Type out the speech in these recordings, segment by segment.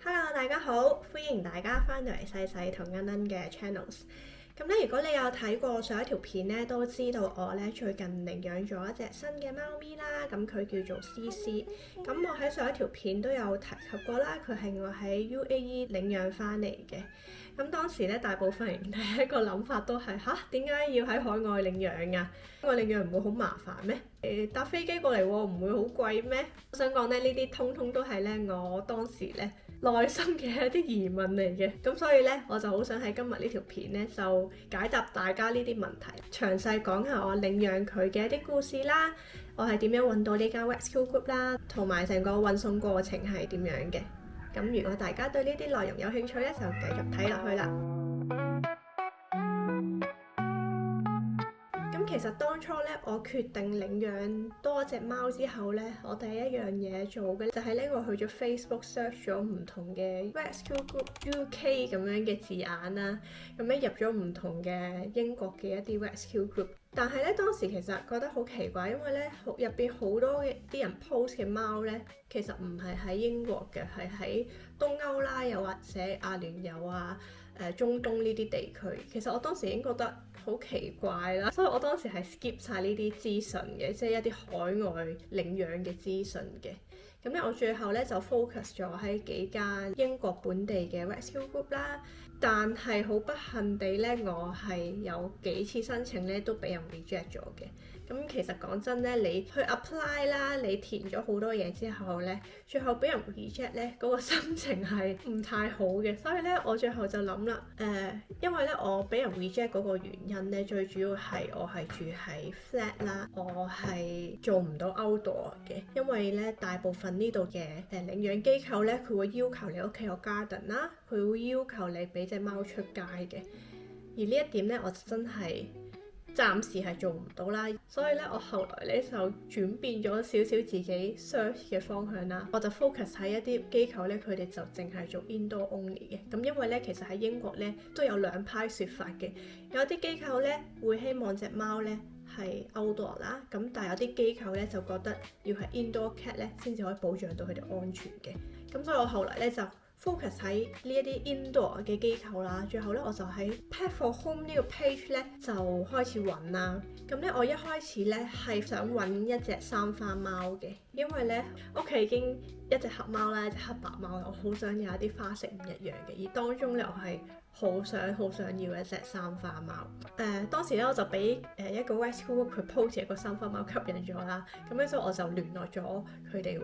Hello，大家好，歡迎大家翻到嚟細細同欣欣嘅 channels。咁咧，如果你有睇過上一條片咧，都知道我咧最近領養咗一隻新嘅貓咪啦。咁佢叫做 CC。咁我喺上一條片都有提及過啦，佢係我喺 UAE 領養翻嚟嘅。咁當時咧，大部分人第一個諗法都係點解要喺海外領養㗎？海外領養唔會好麻煩咩？搭飛機過嚟喎，唔會好貴咩？我想講咧，呢啲通通都係咧我當時咧內心嘅一啲疑問嚟嘅。咁所以咧，我就好想喺今日呢條片咧就解答大家呢啲問題，詳細講下我領養佢嘅一啲故事啦，我係點樣揾到呢間 Rescue Group 啦，同埋成個運送過程係點樣嘅。咁如果大家對呢啲內容有興趣咧，就繼續睇落去啦。咁其實當初咧，我決定領養多一隻貓之後咧，我第一樣嘢做嘅就係呢個去咗 Facebook search 咗唔同嘅 Rescue Group UK 咁樣嘅字眼啦，咁咧入咗唔同嘅英國嘅一啲 Rescue Group。但係咧，當時其實覺得好奇怪，因為咧入邊好多嘅啲人 post 嘅貓咧，其實唔係喺英國嘅，係喺東歐啦，又或者阿聯酋啊、中東呢啲地區。其實我當時已經覺得好奇怪啦，所以我當時係 skip 晒呢啲資訊嘅，即係一啲海外領養嘅資訊嘅。咁咧，我最後咧就 focus 咗喺幾間英國本地嘅 rescue group 啦。但係好不幸地咧，我係有幾次申請咧都俾人 reject 咗嘅。咁其實講真咧，你去 apply 啦，你填咗好多嘢之後咧，最後俾人 reject 咧，嗰個心情係唔太好嘅。所以咧，我最後就諗啦，因為咧我俾人 reject 嗰個原因咧，最主要係我係住喺 flat 啦，我係做唔到 outdoor 嘅，因為咧大部分呢度嘅領養機構咧，佢會要求你屋企有 garden 啦，佢會要求你俾隻貓出街嘅。而呢一點咧，我真係暫時係做唔到啦，所以咧我後來咧就轉變咗少少自己 search 嘅方向啦，我就 focus 喺一啲機構咧，佢哋就淨係做 indoor only 嘅。咁因為咧，其實喺英國咧都有兩派説法嘅，有啲機構咧會希望隻貓咧係 outdoor 啦，咁但係有啲機構咧就覺得要係 indoor cat 咧先至可以保障到佢哋安全嘅。咁所以我後來咧就focus 喺呢一啲 indoor 嘅機構啦，最後咧我就喺 Pet for Home 呢個 page 咧就開始揾啦。咁咧我一開始咧係想揾一隻三花貓嘅，因為咧屋企已經一隻黑貓啦，一隻黑白貓，我好想有一啲花色唔一樣嘅，而當中咧我係好想要一隻三花貓。當時咧我就俾一個 rescue group 佢 post 一個三花貓吸引咗啦，咁咧所以我就聯絡咗佢哋喎。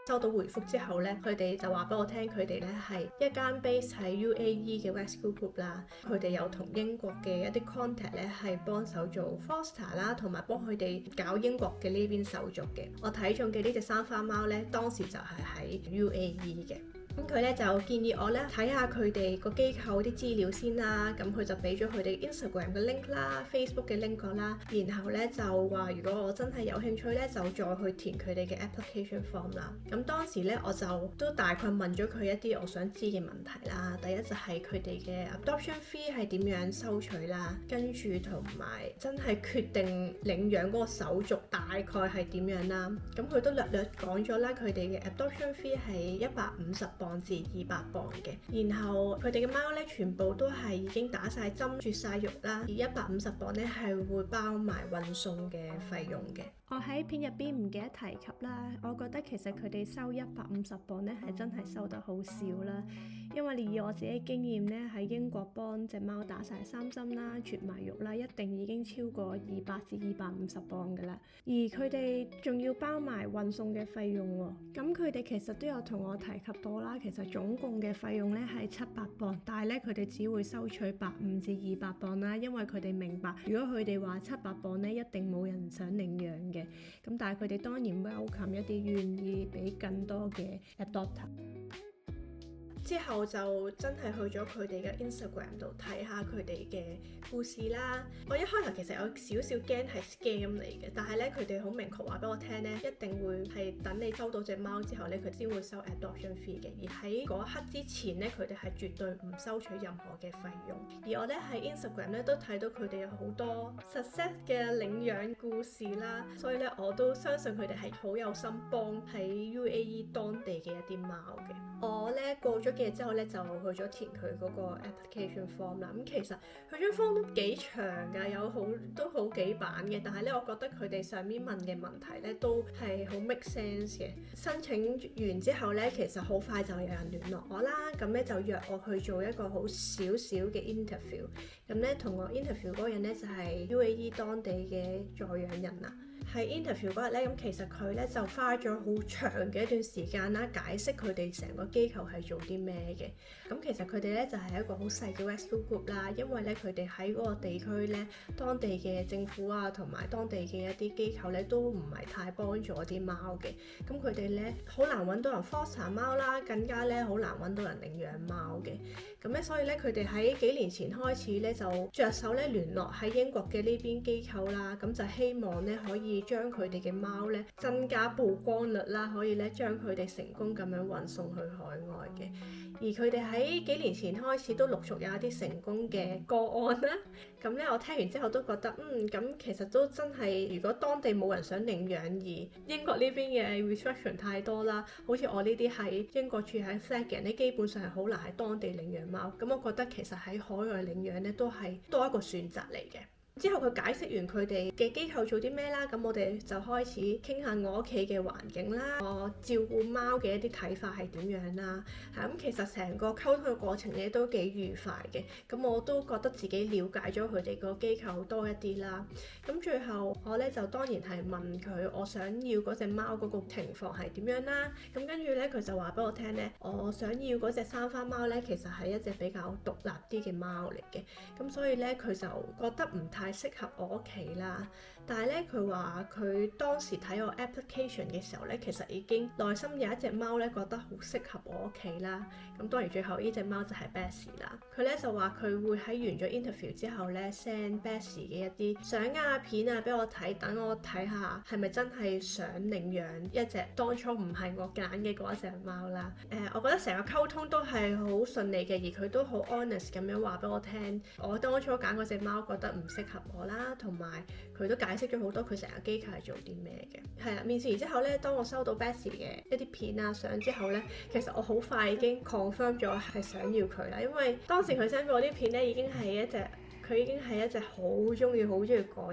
收到回覆之後咧，佢哋就話俾我聽，佢哋咧係一間 base 喺 UAE 嘅 rescue group 啦。佢哋有同英國嘅一啲 contact 咧，係幫手做 foster 啦，同埋幫佢哋搞英國嘅呢邊手續嘅。我睇中嘅呢隻三花貓咧，當時就係喺 UAE 嘅。咁佢咧就建議我咧睇下佢哋個機構啲資料先啦，咁佢就俾咗佢哋 Instagram 嘅 link 啦、Facebook 嘅 link 啦，然後咧就話如果我真係有興趣咧，就再去填佢哋嘅 application form 啦。咁當時咧我就都大概問咗佢一啲我想知嘅問題啦。第一就係佢哋嘅 adoption fee 係點樣收取啦，跟住同埋真係決定領養嗰個手續大概係點樣啦。咁佢都略略講咗啦，佢哋嘅 adoption fee 係150磅至200磅嘅，然後佢哋嘅貓咧全部都係已經打晒針、絕晒育啦，而150磅咧係會包埋運送嘅費用嘅。我喺片入邊唔記得提及啦，我覺得其實佢哋收150磅咧係真係收得好少啦，因為以我自己經驗咧，喺英國幫隻貓打晒3針啦、絕埋育啦，一定已經超過200至250磅噶啦，而佢哋仲要包埋運送嘅費用喎。咁佢哋其實都有同我提及到啦，其實總共嘅費用咧係700磅，但係咧佢哋只會收取150至200磅啦，因為佢哋明白如果佢哋話700磅咧，一定冇人想領養嘅。咁但係佢哋當然 welcome 一啲願意俾更多嘅 adopter。之後就真係去咗佢哋嘅 Instagram 度睇下佢哋嘅故事啦。我一開頭其實有少少驚係 scam 嚟嘅，但係咧佢哋好明確話俾我聽咧，一定會係等你收到隻貓之後咧，佢先會收 adoption fee 嘅。而喺嗰一刻之前咧，佢哋係絕對唔收取任何嘅費用。而我咧喺 Instagram 咧都睇到佢哋有好多 success 嘅領養故事啦，所以咧我都相信佢哋係好有心幫喺 UAE 當地嘅一啲貓嘅。我咧過咗咗幾日之後咧，就去咗填佢嗰個 application form 啦。咁其實佢張 form 都幾長㗎，都好幾版嘅。但係咧，我覺得佢哋上面問嘅問題咧都係好 make sense 嘅。申請完之後咧，其實好快就有人聯絡我啦。咁咧就約我去做一個好少少嘅 interview。咁咧同我 interview 嗰個人咧就係 UAE 當地嘅助養人啊。喺 interview 嗰日咧，咁其實佢咧就花咗好長嘅一段時間啦，解釋佢哋成個機構係做啲咩嘅。咁其實佢哋咧就係一個好細嘅 rescue group 啦，因為咧佢哋喺嗰個地區咧，當地嘅政府啊同埋當地嘅一啲機構咧都唔係太幫助啲貓嘅。咁佢哋咧好難揾到人 foster 貓啦，更加咧好難揾到人領養貓嘅。咁咧所以咧佢哋喺幾年前開始咧就着手咧聯絡喺英國嘅呢邊機構啦，咁就希望咧可以將佢哋嘅貓咧增加曝光率啦，可以咧將佢哋成功咁樣運送去海外嘅。而佢哋喺幾年前開始都陸續有一啲成功嘅個案啦。咁咧我聽完之後都覺得咁其實都真係，如果當地冇人想領養，而英國呢邊嘅 restriction 太多啦，好似我呢啲喺英國住喺 flat 嘅人咧，基本上係好難喺當地領養貓。咁我覺得其實喺海外領養咧都係多一個選擇嚟嘅。之後佢解釋完佢哋嘅機構做啲咩啦，咁我哋就開始傾下我屋企嘅環境啦，我照顧貓嘅一啲睇法係點樣啦。咁其實成個溝通嘅過程咧都幾愉快嘅，咁我都覺得自己了解咗佢哋個機構多一啲啦。咁最後我咧就當然係問佢我想要嗰隻貓嗰個情況係點樣啦。咁跟住咧佢就話俾我聽咧，我想要嗰隻三花貓咧其實係一隻比較獨立啲嘅貓嚟嘅，咁所以咧佢就覺得唔太適合我屋企啦。但係咧佢話佢當時睇我 application 嘅時候咧，其實已經內心有一隻貓咧覺得好適合我屋企啦。咁當然最後呢隻貓就係 Bessie 啦。佢咧就話佢會喺完咗 interview 之後咧 send Bessie 嘅一啲相啊片啊俾我睇，等我睇下係咪真係想領養一隻當初唔係我揀嘅嗰一隻貓啦。我覺得成個溝通都係好順利嘅，而佢都好 honest 咁樣話俾我聽，我當初揀嗰隻貓覺得唔適合我啦，同埋佢都解釋咗好多佢成個機構係做啲咩嘅。係啦，面試完之後咧，當我收到 Bessie 嘅一啲片啊相之後咧，其實我好快已經 confirm 咗係想要佢啦，因為當時佢 send 俾我啲片咧已經係一隻好中意講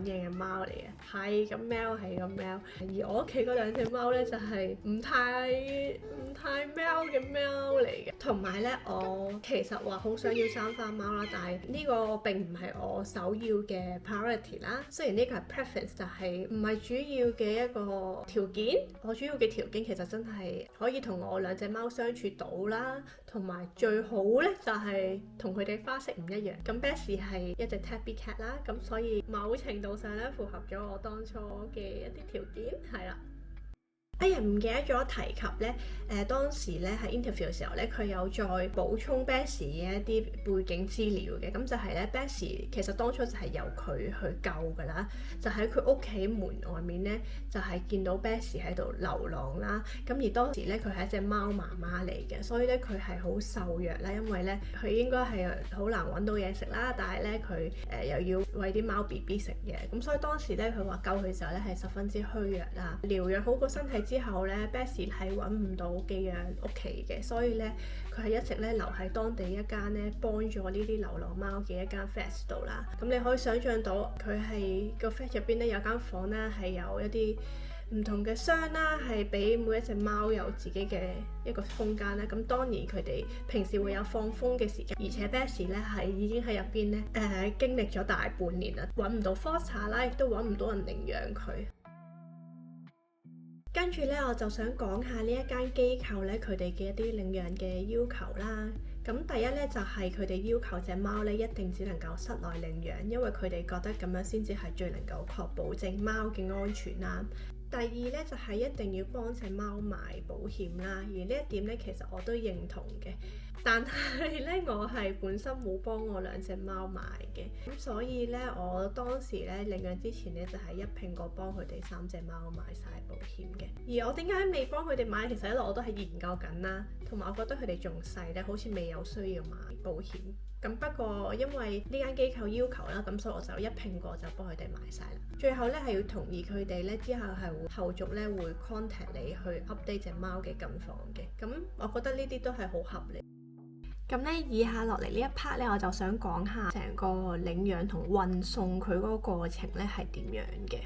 嘢嘅貓嚟嘅，係咁喵係咁喵。而我屋企嗰兩隻貓咧就係唔太喵嘅喵嚟嘅。同埋咧，我其實話好想要三花貓啦，但係呢個並唔係我首要嘅 priority 啦。雖然呢個係 preference，但係唔係主要嘅一個條件。我主要嘅條件其實真係可以同我兩隻貓相處到啦，同埋最好咧就係同佢哋花色唔一樣。咁 Bessie 係一隻 tabby cat 啦，咁所以某程度上咧符合咗我當初嘅一啲條件，係啦。唔記得咗提及咧，當時咧喺 interview 嘅時候咧，佢有再補充 Bessie 嘅一啲背景資料嘅，咁就係咧 Bessie 其實當初就係由佢去救㗎啦，就喺佢屋企門外面咧，就係見到 Bessie 喺度流浪啦，咁而當時咧佢係一隻貓媽媽嚟嘅，所以咧佢係好瘦弱啦，因為咧佢應該係好難揾到嘢食啦，但係咧佢又要餵啲貓 BB 食嘢，咁所以當時咧佢話救佢嘅時候咧係十分之虛弱啦，療養好個身體之後咧 Bessie 係揾唔到寄養屋企嘅，所以咧佢係一直咧留喺當地一間咧幫助呢啲流浪貓嘅一間 flat 度啦。咁你可以想象到佢係個 flat 入邊咧有間房咧係有一啲唔同嘅箱啦，係俾每一隻貓有自己嘅一個空間啦。咁當然佢哋平時會有放風嘅時間，而且 Bessie 咧係已經喺入邊咧經歷咗大半年啦，揾唔到 foster 啦，亦都揾唔到人領養佢。跟住咧，我就想講下呢一間機構咧，佢哋嘅一啲領養嘅要求啦。咁第一咧就係佢哋要求隻貓咧一定只能夠室內領養，因為佢哋覺得咁樣先至係最能夠確保隻貓嘅安全啦。第二咧就係一定要幫隻貓買保險啦，而呢一點咧其實我都認同嘅，但係咧我係本身冇幫我兩隻貓買嘅，咁所以咧我當時咧領養之前咧就係一併過幫佢哋三隻貓買晒保險嘅。而我點解未幫佢哋買？其實一路我都係研究緊啦，同埋我覺得佢哋仲細咧，好似未有需要買保險。咁不過因為呢間機構要求啦，咁所以我就一併過就幫佢哋買晒啦。最後咧係要同意佢哋咧之後係會後續咧會 contact 你去 update 隻貓嘅近況嘅。咁我覺得呢啲都係好合理。咁咧，以下落嚟呢一 part 咧，我就想講下成個領養同運送佢嗰個過程咧係點樣嘅。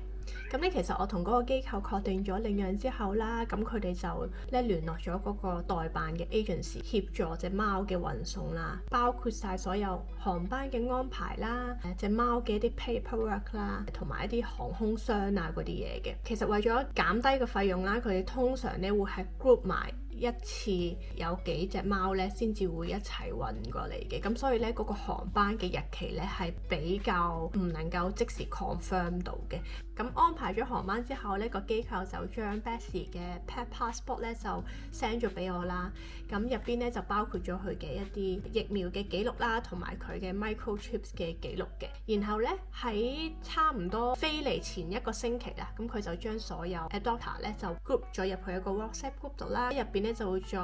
咁咧，其實我同嗰個機構確定咗領養之後啦，咁佢哋就咧聯絡咗嗰個代辦嘅 agency 協助隻貓嘅運送啦，包括晒所有航班嘅安排啦，隻貓嘅一啲 paperwork 啦，同埋一啲航空箱啊嗰啲嘢嘅。其實為咗減低個費用啦，佢哋通常咧會係 group 埋一次有幾隻貓咧，先至會一齊運過嚟嘅。咁所以咧，嗰個航班嘅日期咧係比較唔能夠即時 confirm 到嘅。咁安排咗航班之後咧，個機構就將 Betsy 嘅 pet passport 咧就 send 咗俾我啦。咁入邊咧就包括咗佢嘅一啲疫苗嘅記錄啦，同埋佢嘅 microchips 嘅記錄嘅。然後咧喺差唔多飛嚟前一個星期啦，咁佢就將所有 adopter 咧就 group 咗入去一個 WhatsApp group 度啦。入邊咧就會再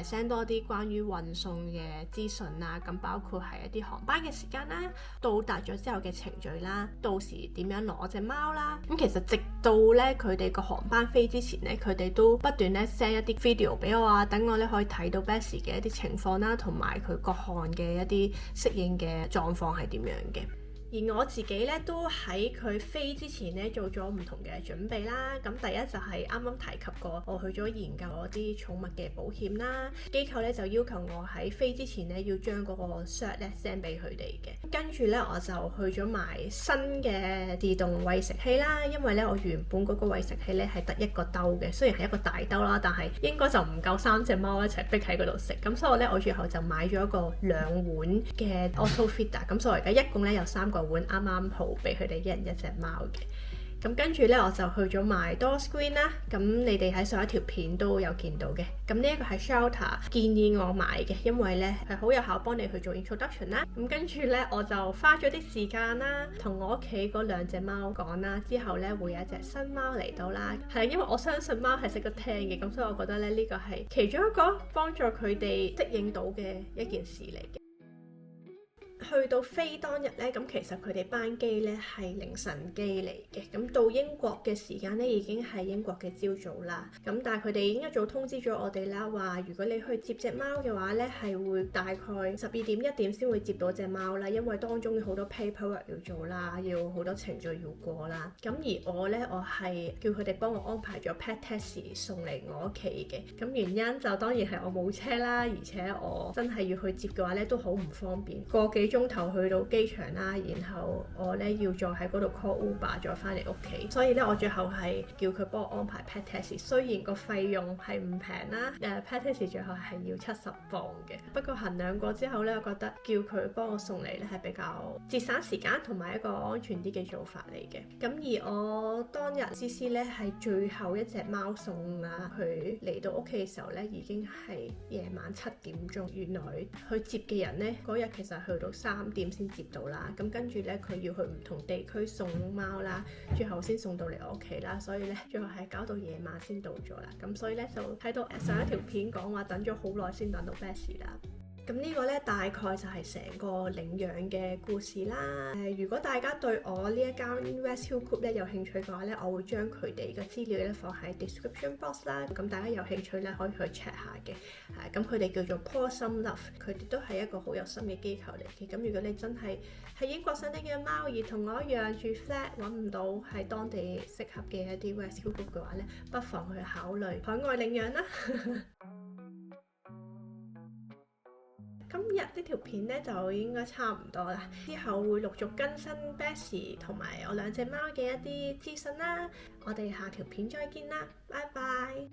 send 多啲關於運送嘅資訊啦。咁包括係一啲航班嘅時間啦，到達咗之後嘅程序啦，到時點樣攞隻貓啦。咁其實直到咧佢哋個航班飛之前咧，佢哋都不斷咧 send 一啲 video 俾我啊，等我咧可以睇到 Betsy 嘅一啲情況啦，同埋佢各項嘅一啲適應嘅狀況係點樣嘅。而我自己咧都喺佢飛之前咧做咗唔同嘅準備啦。咁第一就係啱啱提及過，我去咗研究嗰啲寵物嘅保險啦。機構咧就要求我喺飛之前咧要將嗰個 cert 咧 send 俾佢哋嘅。跟住咧我就去咗買新嘅自動餵食器啦。因為咧我原本嗰個餵食器咧係得一個兜嘅，雖然係一個大兜啦，但係應該就唔夠3隻貓一齊逼喺嗰度食。咁所以我最後就買咗一個2碗嘅 auto feeder。咁所以而家一共咧有3個碗啱啱好俾佢哋一人一隻貓嘅。咁跟住咧我就去咗買 door screen 啦。咁你哋喺上一條片都有見到嘅。咁呢一個係 Shelter 建議我買嘅，因為咧係好有效幫你去做 introduction 啦。咁跟住咧我就花咗啲時間啦，同我屋企嗰2隻貓講啦。之後咧會有一隻新貓嚟到啦。係因為我相信貓係識得聽嘅，咁所以我覺得咧呢個係其中一個幫助佢哋適應到嘅一件事嚟嘅。去到飛當日咧，咁其實佢哋班機咧係凌晨機嚟嘅，咁到英國嘅時間咧已經係英國嘅朝早啦。咁但係佢哋已經一早通知咗我哋啦，話如果你去接隻貓嘅話咧，係會大概12點1點先會接到隻貓啦，因為當中有好多 paperwork 要做啦，要好多程序要過啦。咁而我係叫佢哋幫我安排咗 pet taxi 送嚟我屋企嘅。咁原因就當然係我冇車啦，而且我真係要去接嘅話咧都好唔方便，個幾鐘頭去到機場啦，然後我咧要再喺嗰度 call Uber 再翻嚟屋企，所以咧我最後係叫佢幫我安排 pet taxi。雖然個費用係唔平啦，pet taxi 最後係要70磅嘅，不過衡量過之後咧，我覺得叫佢幫我送嚟咧係比較節省時間同埋一個安全啲嘅做法嚟嘅。咁而我當日思思咧係最後一隻貓送啦，佢嚟到屋企嘅時候咧已經係夜晚7點鐘。原來去接嘅人咧嗰日其實去到3點先接到啦，咁跟住咧佢要去唔同地區送貓啦，最後先送到嚟我屋企啦，所以咧最後係搞到夜晚先到咗啦。咁所以咧就睇到上一條片講話等咗好耐先等到 Betsy 啦。咁呢個咧大概就係成個領養嘅故事啦。如果大家對我呢一間 Rescue Group 咧有興趣嘅話咧，我會將佢哋嘅資料咧放喺 description box 啦。咁大家有興趣咧可以去 check 下嘅。咁佢哋叫做 Pawsome Love，佢哋都係一個好有心嘅機構嚟嘅。咁如果你真係喺英國想領養貓而同我一樣住 flat 揾唔到喺當地適合嘅一啲 Rescue Group 嘅話咧，不妨去考慮海外領養啦。今日呢條片咧就應該差唔多啦，之後會陸續更新 Betsy 同埋我2隻貓嘅一啲資訊啦。我哋下條片再見啦，拜拜。